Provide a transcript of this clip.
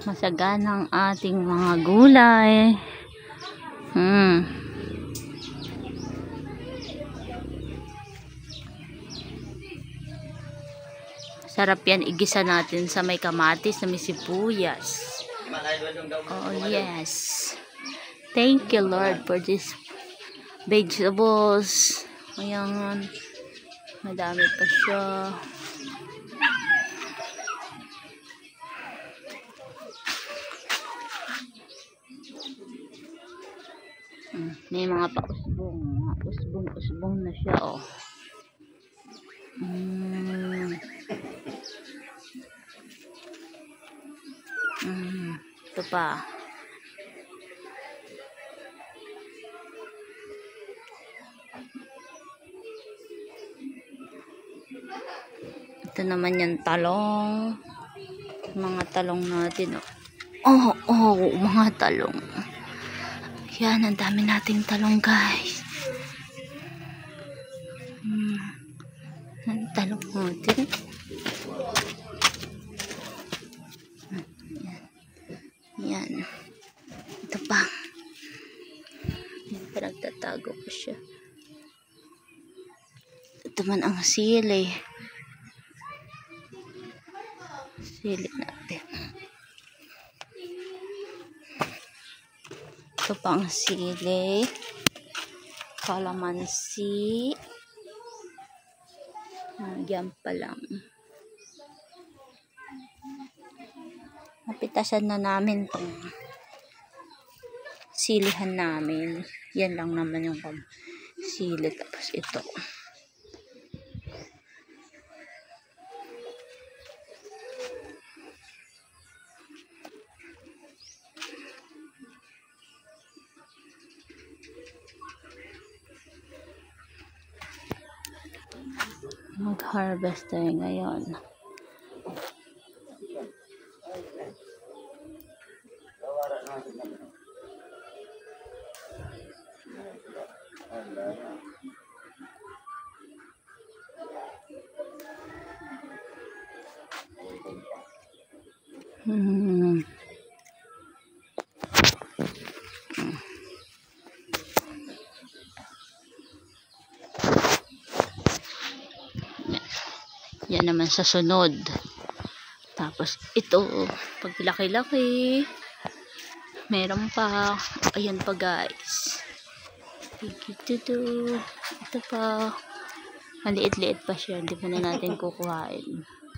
Masagana ang ating mga gulay. Sarap yan, igisa natin sa may kamatis na may sibuyas. Oh yes, thank you Lord for this vegetables. Ayan, madami pa siya. May mga usbong na siya, oh. Ito pa. Ito naman yung talong. Mga talong natin, oh. Mga talong. Yan, ang dami nating talong, guys. Ang talong natin. Yan. Ito pa. Yan, parang tatago ko siya. Ito man ang sili. Sili natin. Ito pa ang sili. Kalamansi. Yan pa lang. Napitasan na namin tong silihan namin. Yan lang naman yung sili. Tapos ito. Mag-harvest tayo ngayon. Yan naman sa sunod. Tapos ito, pag laki-laki, meron pa. Ayan pa, guys. Ito pa. Maliit-liit pa siya. Hindi pa na natin kukuhain.